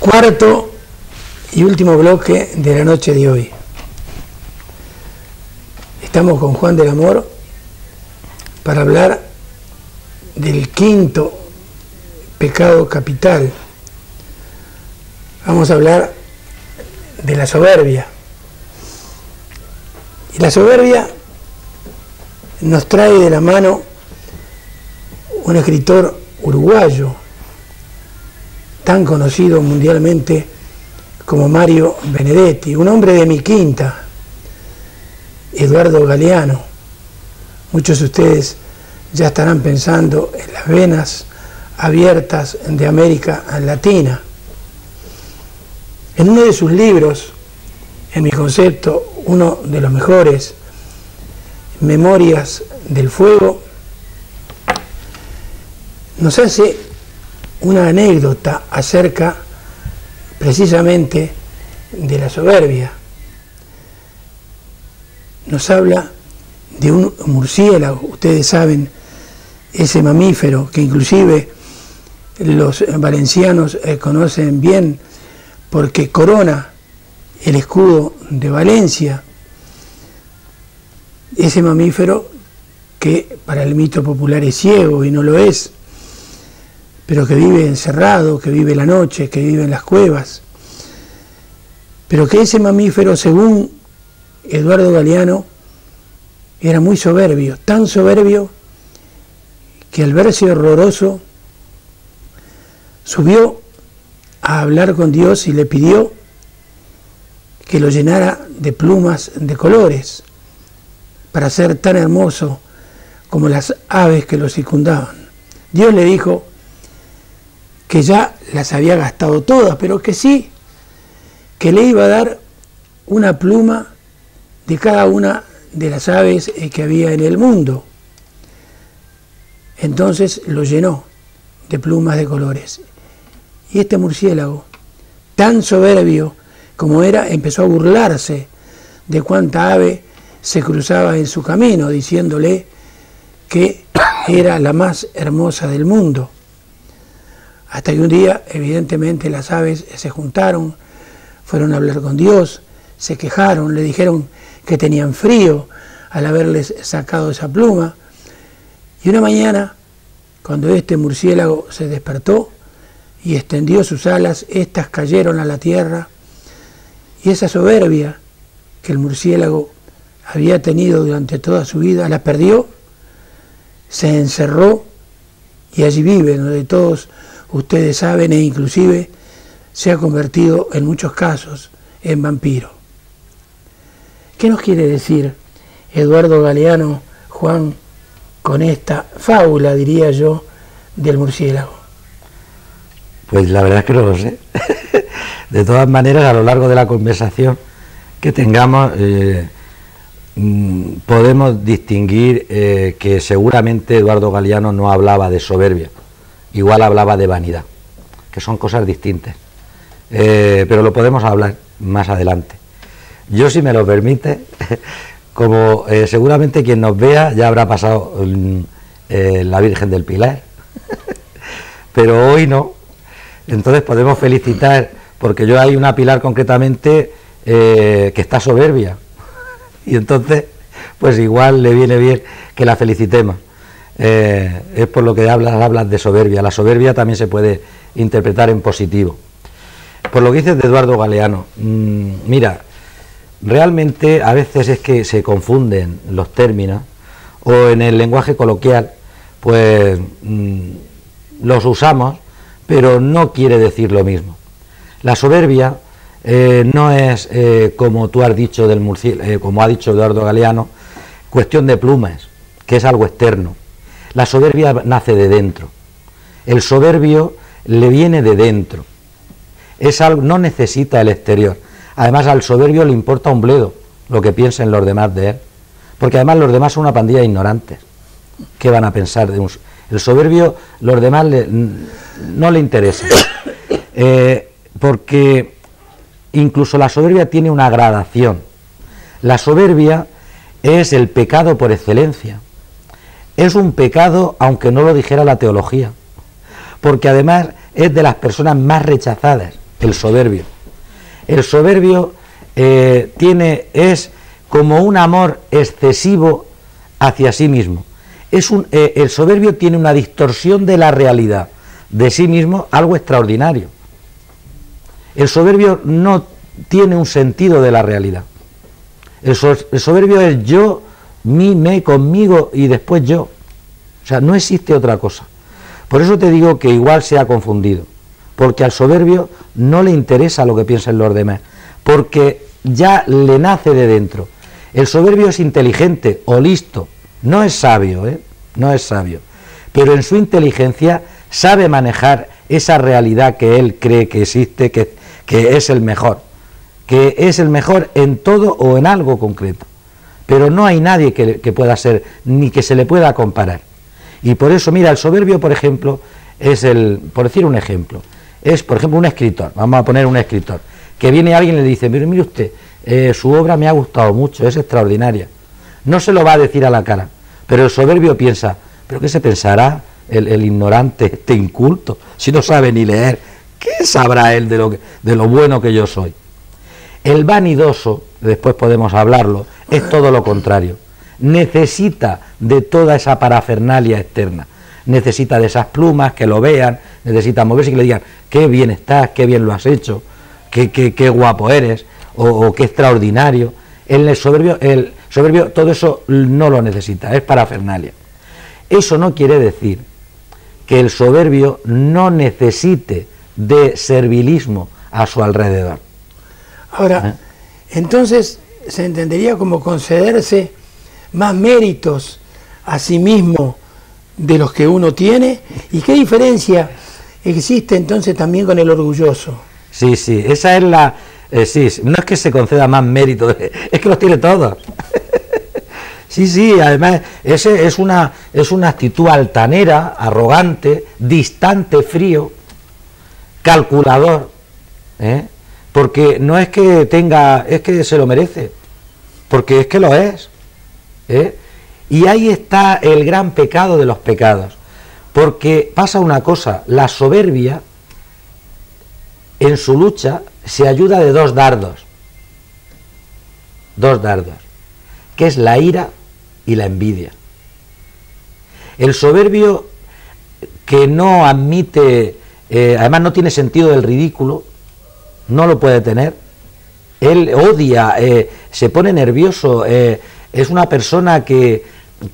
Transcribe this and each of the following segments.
Cuarto y último bloque de la noche de hoy. Estamos con Juan del Amor para hablar del quinto pecado capital. Vamos a hablar de la soberbia. Y la soberbia nos trae de la mano un escritor uruguayo tan conocido mundialmente como Mario Benedetti, un hombre de mi quinta, Eduardo Galeano. Muchos de ustedes ya estarán pensando en las venas abiertas de América Latina. En uno de sus libros, en mi concepto, uno de los mejores, Memorias del Fuego, nos hace una anécdota acerca precisamente de la soberbia. Nos habla de un murciélago, ustedes saben, ese mamífero que inclusive los valencianos conocen bien porque corona el escudo de Valencia, ese mamífero que para el mito popular es ciego y no lo es, pero que vive encerrado, que vive la noche, que vive en las cuevas, pero que ese mamífero, según Eduardo Galeano, era muy soberbio, tan soberbio que al verse horroroso subió a hablar con Dios y le pidió que lo llenara de plumas de colores para ser tan hermoso como las aves que lo circundaban. Dios le dijo que ya las había gastado todas, pero que sí, que le iba a dar una pluma de cada una de las aves que había en el mundo. Entonces lo llenó de plumas de colores. Y este murciélago, tan soberbio como era, empezó a burlarse de cuánta ave se cruzaba en su camino, diciéndole que era la más hermosa del mundo. Hasta que un día, evidentemente, las aves se juntaron, fueron a hablar con Dios, se quejaron, le dijeron que tenían frío al haberles sacado esa pluma. Y una mañana, cuando este murciélago se despertó y extendió sus alas, éstas cayeron a la tierra, y esa soberbia que el murciélago había tenido durante toda su vida, la perdió, se encerró, y allí vive, donde todos ustedes saben, e inclusive se ha convertido en muchos casos en vampiro. ¿Qué nos quiere decir Eduardo Galeano, Juan, con esta fábula, diría yo, del murciélago? Pues la verdad es que no lo sé. De todas maneras, a lo largo de la conversación que tengamos, podemos distinguir que seguramente Eduardo Galeano no hablaba de soberbia, igual hablaba de vanidad, que son cosas distintas, pero lo podemos hablar más adelante. Yo, si me lo permite, como seguramente quien nos vea ya habrá pasado la Virgen del Pilar, pero hoy no, entonces podemos felicitar, porque yo hay una Pilar concretamente que está soberbia, y entonces pues igual le viene bien que la felicitemos. Es por lo que hablas de soberbia. La soberbia también se puede interpretar en positivo. Por lo que dices de Eduardo Galeano, mira, realmente a veces es que se confunden los términos, o en el lenguaje coloquial pues los usamos, pero no quiere decir lo mismo. La soberbia no es, como tú has dicho del murciélago, como ha dicho Eduardo Galeano, cuestión de plumas, que es algo externo. La soberbia nace de dentro. El soberbio le viene de dentro. Es algo, no necesita el exterior. Además, al soberbio le importa un bledo lo que piensen los demás de él, porque además los demás son una pandilla de ignorantes. ¿Qué van a pensar de un el soberbio? Los demás no le interesa, porque incluso la soberbia tiene una gradación. La soberbia es el pecado por excelencia. Es un pecado, aunque no lo dijera la teología, porque además es de las personas más rechazadas el soberbio. El soberbio es como un amor excesivo hacia sí mismo. El soberbio tiene una distorsión de la realidad, de sí mismo, algo extraordinario. El soberbio no tiene un sentido de la realidad. El soberbio es yo, mí, me, conmigo y después yo. O sea, no existe otra cosa. Por eso te digo que igual se ha confundido, porque al soberbio no le interesa lo que piensen los demás, porque ya le nace de dentro. El soberbio es inteligente o listo, no es sabio, no es sabio, pero en su inteligencia sabe manejar esa realidad que él cree que existe, que es el mejor en todo o en algo concreto, pero no hay nadie que pueda ser, ni que se le pueda comparar. Y por eso, mira, el soberbio, por ejemplo, por decir un ejemplo, es, por ejemplo, un escritor, vamos a poner un escritor, que viene alguien y le dice, mire usted, su obra me ha gustado mucho, es extraordinaria. No se lo va a decir a la cara, pero el soberbio piensa, ¿pero qué se pensará el ignorante, este inculto, si no sabe ni leer? ¿Qué sabrá él de lo bueno que yo soy? El vanidoso, después podemos hablarlo, es todo lo contrario. Necesita de toda esa parafernalia externa, necesita de esas plumas, que lo vean, necesita moverse y que le digan, qué bien estás, qué bien lo has hecho, qué guapo eres, o qué extraordinario. El soberbio todo eso no lo necesita, es parafernalia. Eso no quiere decir que el soberbio no necesite de servilismo a su alrededor. Ahora, entonces se entendería como concederse más méritos a sí mismo de los que uno tiene. ¿Y qué diferencia existe entonces también con el orgulloso? Sí, esa es la... sí, no es que se conceda más méritos, es que los tiene todos. Sí, además es una actitud altanera, arrogante, distante, frío, calculador, porque no es que tenga, es que se lo merece, porque es que lo es. Y ahí está el gran pecado de los pecados, porque pasa una cosa, la soberbia en su lucha se ayuda de dos dardos, que es la ira y la envidia. El soberbio, que no admite, además no tiene sentido del ridículo, no lo puede tener, él odia, se pone nervioso, es una persona que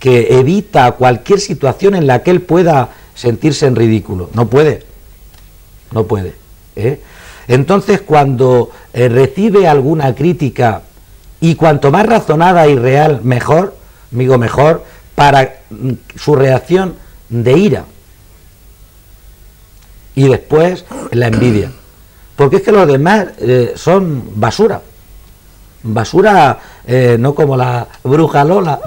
evita cualquier situación en la que él pueda sentirse en ridículo, no puede. Entonces, cuando recibe alguna crítica, y cuanto más razonada y real, mejor, para su reacción de ira. Y después la envidia. Porque es que los demás son basura, no como la bruja Lola,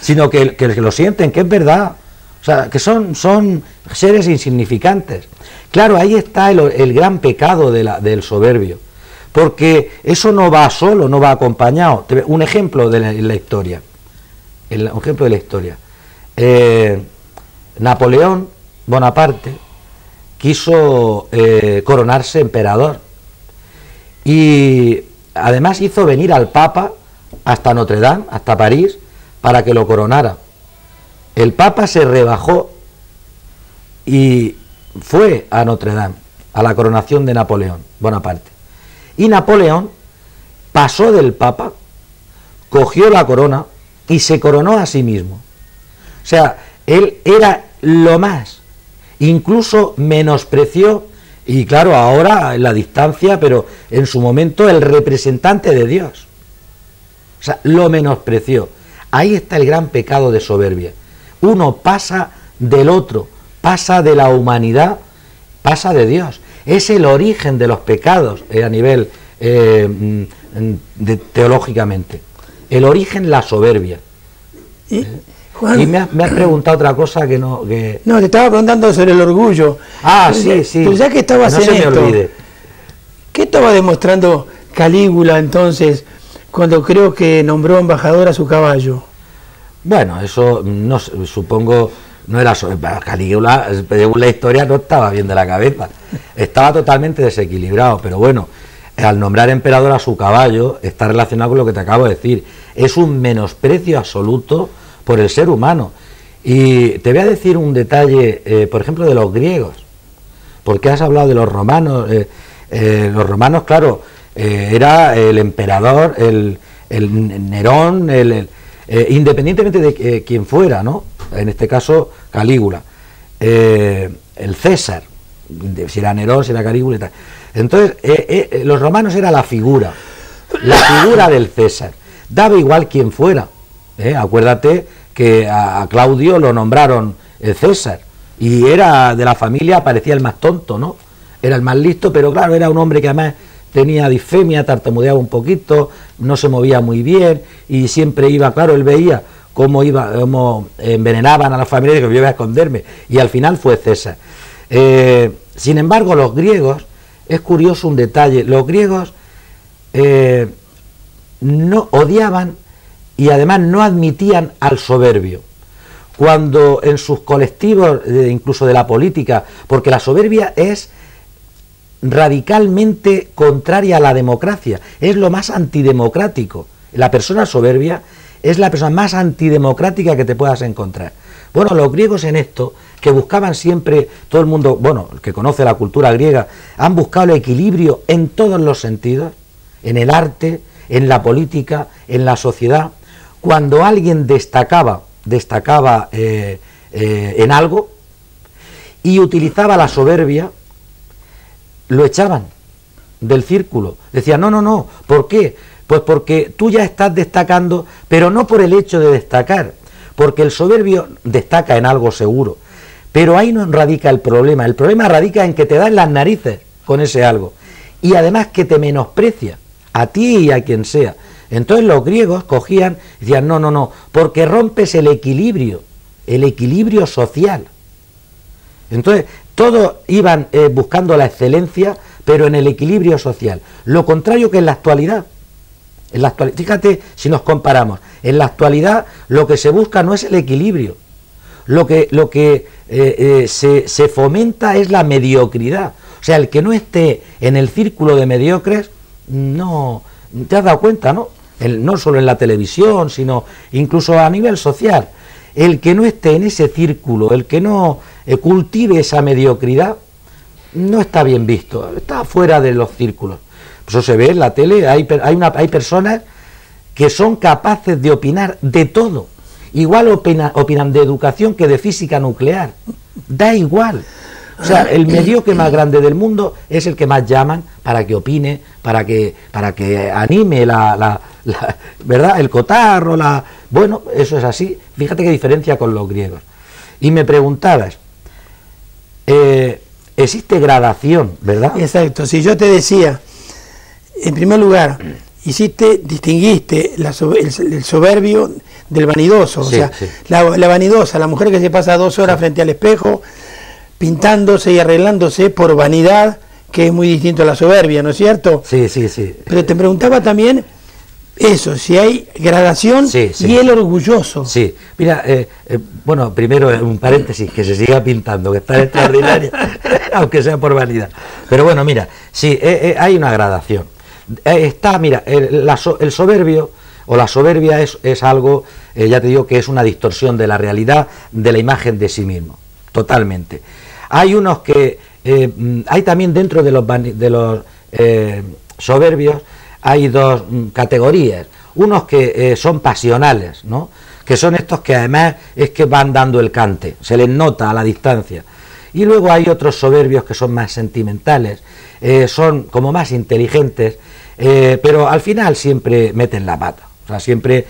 sino que lo sienten, que es verdad, o sea, que son seres insignificantes. Claro, ahí está el gran pecado del soberbio, porque eso no va solo, no va acompañado. Un ejemplo de la historia, Napoleón Bonaparte quiso coronarse emperador y además hizo venir al Papa hasta Notre Dame, hasta París, para que lo coronara. El Papa se rebajó y fue a Notre Dame, a la coronación de Napoleón Bonaparte. Y Napoleón pasó del Papa, cogió la corona y se coronó a sí mismo. O sea, él era lo más, incluso menospreció, y claro, ahora en la distancia, pero en su momento el representante de Dios. O sea, lo menospreció. Ahí está el gran pecado de soberbia. Uno pasa del otro, pasa de la humanidad, pasa de Dios. Es el origen de los pecados a nivel teológicamente. El origen, la soberbia. Juan, y me has preguntado otra cosa que no... No, te estaba preguntando sobre el orgullo. Sí. Pero ya que estabas no en se esto, me olvide. ¿Qué estaba demostrando Calígula entonces cuando creo que nombró embajador a su caballo? Bueno, eso no, supongo no era Calígula, según la historia, no estaba bien de la cabeza, estaba totalmente desequilibrado, pero bueno, al nombrar emperador a su caballo está relacionado con lo que te acabo de decir, es un menosprecio absoluto por el ser humano. Y te voy a decir un detalle, por ejemplo, de los griegos, porque has hablado de los romanos. Los romanos, claro, era el emperador, el Nerón, independientemente de quién fuera, ¿no? En este caso, Calígula, el César, si era Nerón, si era Calígula y tal. Entonces, los romanos era la figura del César, daba igual quién fuera. Acuérdate que a Claudio lo nombraron el César, y era de la familia, parecía el más tonto, ¿no? Era el más listo, pero claro, era un hombre que además tenía disfemia, tartamudeaba un poquito, no se movía muy bien, y siempre iba, claro, él veía cómo envenenaban a la familia, y que yo iba a esconderme, y al final fue César. Sin embargo, los griegos, es curioso un detalle, los griegos no odiaban y además no admitían al soberbio. Cuando en sus colectivos, incluso de la política, porque la soberbia es radicalmente contraria a la democracia, es lo más antidemocrático. La persona soberbia es la persona más antidemocrática que te puedas encontrar. Bueno, los griegos en esto, que buscaban siempre, todo el mundo, bueno, el que conoce la cultura griega, han buscado el equilibrio en todos los sentidos, en el arte, en la política, en la sociedad. Cuando alguien destacaba en algo y utilizaba la soberbia, lo echaban del círculo. Decían, no, ¿por qué? Pues porque tú ya estás destacando, pero no por el hecho de destacar, porque el soberbio destaca en algo seguro, pero ahí no radica el problema radica en que te dan las narices con ese algo, y además que te menosprecia, a ti y a quien sea. Entonces los griegos cogían y decían, no, porque rompes el equilibrio social. Entonces todos iban buscando la excelencia, pero en el equilibrio social. Lo contrario que en la actualidad. Fíjate si nos comparamos. En la actualidad lo que se busca no es el equilibrio. Lo que se fomenta es la mediocridad. O sea, el que no esté en el círculo de mediocres, no... ¿Te has dado cuenta, no? No solo en la televisión, sino incluso a nivel social. El que no esté en ese círculo, el que no cultive esa mediocridad, no está bien visto, está fuera de los círculos. Eso se ve en la tele, hay personas que son capaces de opinar de todo. Igual opinan de educación que de física nuclear. Da igual. O sea, el mediocre más grande del mundo es el que más llaman para que opine, para que anime ¿verdad? El cotarro, bueno, eso es así. Fíjate qué diferencia con los griegos. Y me preguntabas, existe gradación, ¿verdad? Exacto. Si yo te decía, en primer lugar, distinguiste el soberbio del vanidoso, sí, o sea, sí. La vanidosa, la mujer que se pasa 2 horas frente al espejo, pintándose y arreglándose por vanidad, que es muy distinto a la soberbia, ¿no es cierto? Sí. Pero te preguntaba también eso, si hay gradación, sí. Y el orgulloso. Sí, mira, bueno, primero un paréntesis, que se siga pintando, que está extraordinaria, aunque sea por vanidad. Pero bueno, mira, sí, hay una gradación. Mira, el soberbio o la soberbia es algo, ya te digo que es una distorsión de la realidad, de la imagen de sí mismo, totalmente. Hay unos que, hay también dentro de los soberbios, hay 2 categorías, unos que son pasionales, ¿no? Que son estos que además es que van dando el cante, se les nota a la distancia. Y luego hay otros soberbios que son más sentimentales, son como más inteligentes, pero al final siempre meten la pata. O sea, siempre,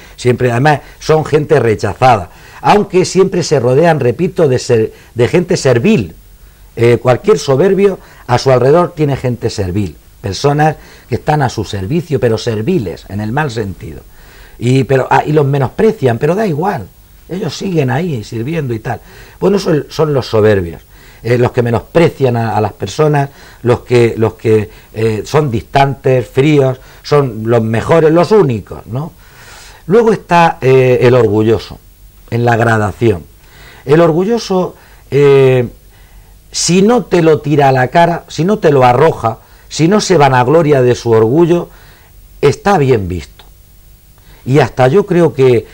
además son gente rechazada, aunque siempre se rodean, repito, de gente servil. Cualquier soberbio a su alrededor tiene gente servil, personas que están a su servicio, pero serviles, en el mal sentido. Y los menosprecian, pero da igual, ellos siguen ahí sirviendo y tal. Bueno, son los soberbios, los que menosprecian a las personas, los que son distantes, fríos, son los mejores, los únicos, ¿no? Luego está el orgulloso, en la gradación. El orgulloso, si no te lo tira a la cara, si no te lo arroja, si no se vanagloria de su orgullo, está bien visto. Y hasta yo creo que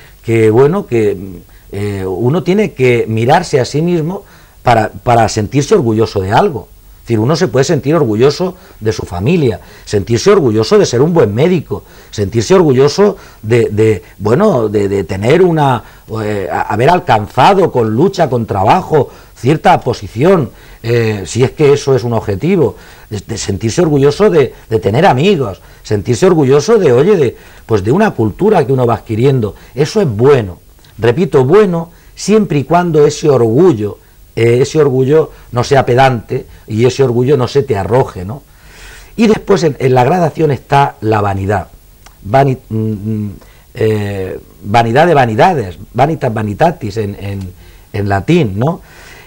uno tiene que mirarse a sí mismo para sentirse orgulloso de algo. Es decir, uno se puede sentir orgulloso de su familia, sentirse orgulloso de ser un buen médico, sentirse orgulloso de tener haber alcanzado con lucha, con trabajo, cierta posición, si es que eso es un objetivo, de sentirse orgulloso de tener amigos, sentirse orgulloso de una cultura que uno va adquiriendo. Eso es bueno, repito, bueno, siempre y cuando ese orgullo no sea pedante y ese orgullo no se te arroje, ¿no? Y después en la gradación está la vanidad, vanidad de vanidades, vanitas vanitatis en latín, ¿no?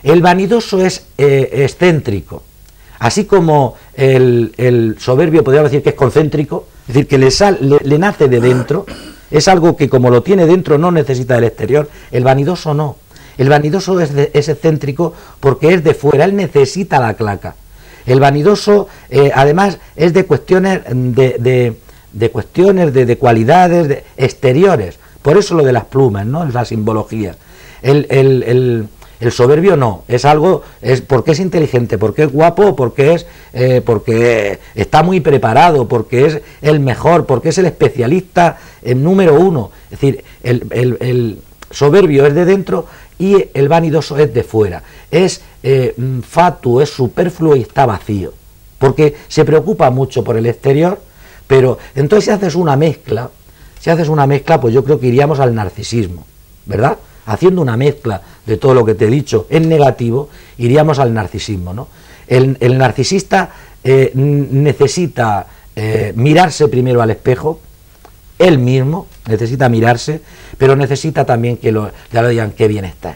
El vanidoso es excéntrico, así como el soberbio podríamos decir que es concéntrico, es decir, que le nace de dentro, es algo que como lo tiene dentro no necesita del exterior. El vanidoso no. El vanidoso es excéntrico porque es de fuera, él necesita la claca. El vanidoso, además, es de cuestiones de cualidades exteriores. Por eso lo de las plumas, ¿no? Es la simbología. El soberbio no, es porque es inteligente, porque es guapo, porque está muy preparado, porque es el mejor, porque es el especialista número uno. Es decir, el soberbio es de dentro y el vanidoso es de fuera. Es fatuo, es superfluo y está vacío, porque se preocupa mucho por el exterior, pero entonces si haces una mezcla, pues yo creo que iríamos al narcisismo, ¿verdad? Haciendo una mezcla de todo lo que te he dicho en negativo, iríamos al narcisismo, ¿no? El narcisista necesita mirarse primero al espejo, él mismo necesita mirarse, pero necesita también que le digan qué bien estás.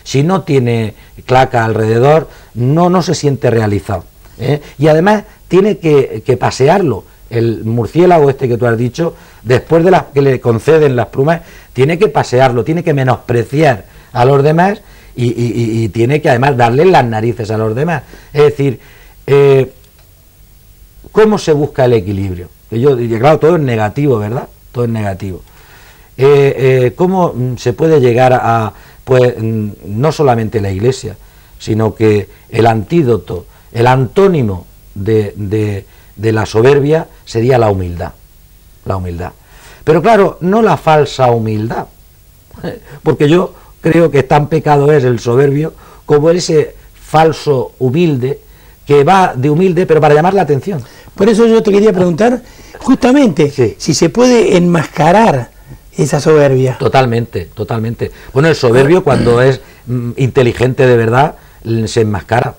Si no tiene claca alrededor, no se siente realizado. Y además tiene que pasearlo. El murciélago este que tú has dicho, después de que le conceden las plumas, tiene que pasearlo, tiene que menospreciar a los demás y tiene que además darle las narices a los demás. Es decir, ¿cómo se busca el equilibrio? Yo diría, claro, todo es negativo, ¿verdad? Todo es negativo. ¿Cómo se puede llegar a, pues, no solamente la Iglesia, sino que el antídoto, el antónimo de la soberbia sería la humildad? La humildad. Pero claro, no la falsa humildad, porque yo creo que tan pecado es el soberbio como ese falso humilde que va de humilde pero para llamar la atención. Por eso yo te quería preguntar justamente si se puede enmascarar esa soberbia. Totalmente, totalmente. Bueno, el soberbio cuando es inteligente de verdad se enmascara,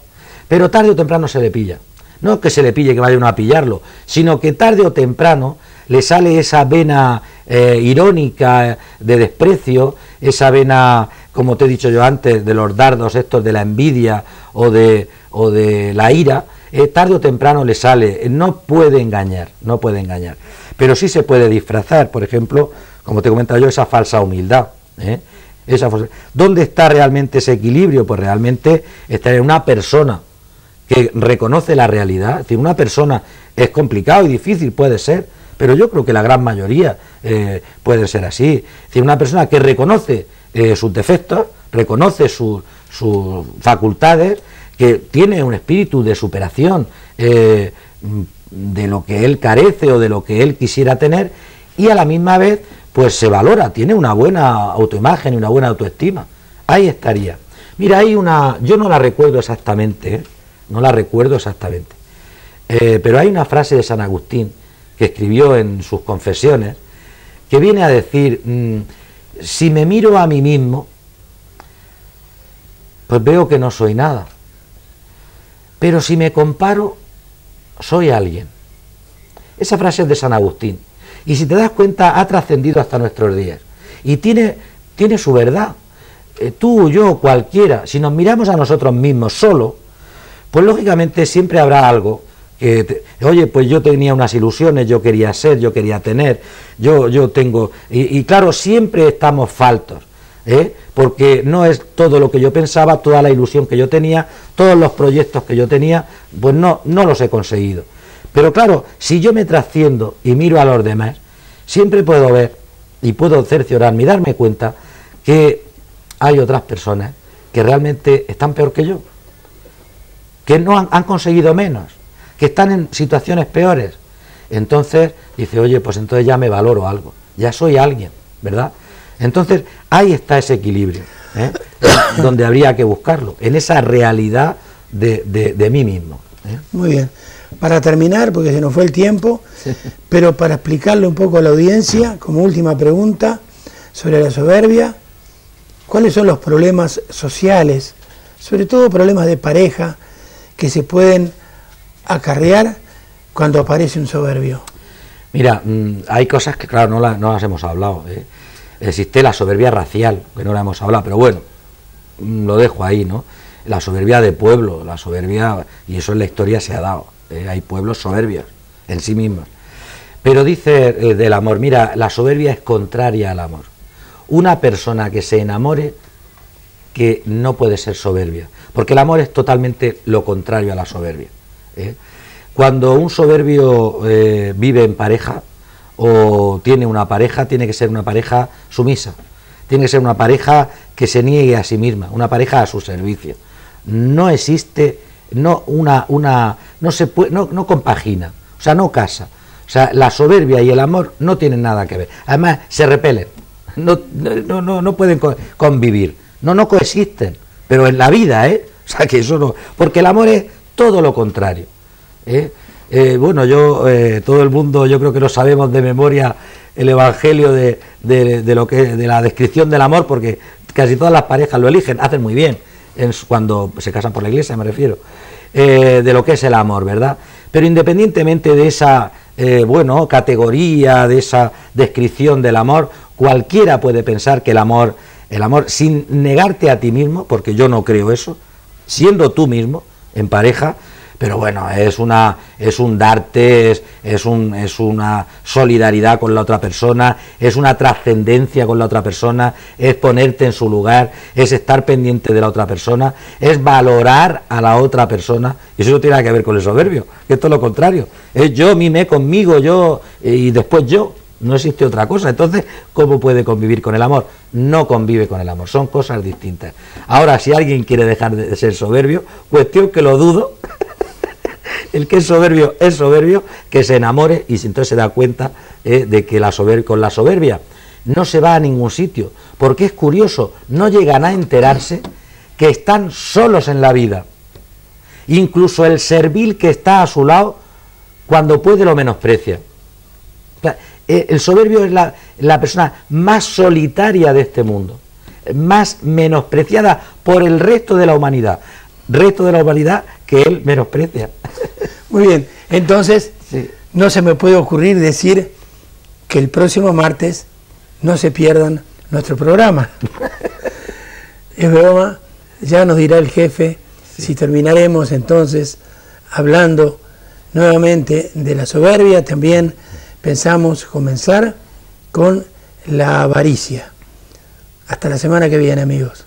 pero tarde o temprano se le pilla. No que se le pille, que vaya uno a pillarlo, sino que tarde o temprano le sale esa vena irónica de desprecio, esa vena, como te he dicho yo antes, de los dardos estos de la envidia o de la ira, tarde o temprano le sale. No puede engañar, pero sí se puede disfrazar, por ejemplo, como te he comentado yo, esa falsa humildad. ¿Dónde está realmente ese equilibrio? Pues realmente está en una persona que reconoce la realidad. Es decir, una persona, es complicado y difícil, puede ser, pero yo creo que la gran mayoría puede ser así. Es decir, una persona que reconoce sus defectos, reconoce sus facultades, que tiene un espíritu de superación de lo que él carece o de lo que él quisiera tener, y a la misma vez pues se valora, tiene una buena autoimagen y una buena autoestima. Ahí estaría. Mira, hay una, yo no la recuerdo exactamente, pero hay una frase de San Agustín que escribió en sus Confesiones, que viene a decir, si me miro a mí mismo, pues veo que no soy nada, pero si me comparo, soy alguien. Esa frase es de San Agustín, y si te das cuenta ha trascendido hasta nuestros días, y tiene su verdad. Tú, yo, cualquiera, si nos miramos a nosotros mismos solo, pues lógicamente siempre habrá algo que, oye, pues yo tenía unas ilusiones, yo quería ser, yo quería tener, yo tengo, y claro, siempre estamos faltos. porque no es todo lo que yo pensaba, toda la ilusión que yo tenía, todos los proyectos que yo tenía, pues no los he conseguido. Pero claro, si yo me trasciendo y miro a los demás, siempre puedo ver y puedo cerciorarme y darme cuenta que hay otras personas que realmente están peor que yo, que no han conseguido menos, que están en situaciones peores. Entonces dice, oye, pues entonces ya me valoro algo, ya soy alguien, ¿verdad? Entonces ahí está ese equilibrio, donde habría que buscarlo, en esa realidad de mí mismo. Muy bien. Para terminar, porque se nos fue el tiempo, sí, pero para explicarle un poco a la audiencia, como última pregunta sobre la soberbia, ¿cuáles son los problemas sociales, sobre todo problemas de pareja, que se pueden acarrear cuando aparece un soberbio? Mira, hay cosas que claro no las hemos hablado. Existe la soberbia racial, que no la hemos hablado, pero bueno, lo dejo ahí, ¿no? La soberbia de pueblo, la soberbia, y eso en la historia se ha dado. Hay pueblos soberbios en sí mismos. Pero dice del amor, mira, la soberbia es contraria al amor. Una persona que se enamore, que no puede ser soberbia, porque el amor es totalmente lo contrario a la soberbia. Cuando un soberbio vive en pareja o tiene una pareja, tiene que ser una pareja sumisa, tiene que ser una pareja que se niegue a sí misma, una pareja a su servicio. No existe, no se puede, no compagina, o sea, no casa. O sea, la soberbia y el amor no tienen nada que ver. Además, se repelen, no pueden convivir, no coexisten, pero en la vida, o sea, que eso no, porque el amor es todo lo contrario. Bueno, todo el mundo, yo creo que lo sabemos de memoria el evangelio de la descripción del amor, porque casi todas las parejas lo eligen, hacen muy bien, cuando se casan por la iglesia, me refiero, de lo que es el amor, ¿verdad? Pero independientemente de esa categoría, de esa descripción del amor, cualquiera puede pensar que el amor, sin negarte a ti mismo, porque yo no creo eso, siendo tú mismo en pareja, pero bueno, es un darte, es una solidaridad con la otra persona, es una trascendencia con la otra persona, es ponerte en su lugar, es estar pendiente de la otra persona, es valorar a la otra persona, y eso no tiene nada que ver con el soberbio, que esto es lo contrario, es yo, mimé conmigo, yo, y después yo, no existe otra cosa. Entonces, ¿cómo puede convivir con el amor? No convive con el amor, son cosas distintas. Ahora, si alguien quiere dejar de ser soberbio, cuestión que lo dudo, el que es soberbio, que se enamore y entonces se da cuenta de que con la soberbia no se va a ningún sitio, porque es curioso, no llegan a enterarse que están solos en la vida. Incluso el servil que está a su lado, cuando puede lo menosprecia. El soberbio es la persona más solitaria de este mundo, más menospreciada por el resto de la humanidad que él menosprecia. Muy bien, entonces sí, no se me puede ocurrir decir que el próximo martes no se pierdan nuestro programa. Es broma, ya nos dirá el jefe, sí, si terminaremos entonces hablando nuevamente de la soberbia. También pensamos comenzar con la avaricia. Hasta la semana que viene, amigos.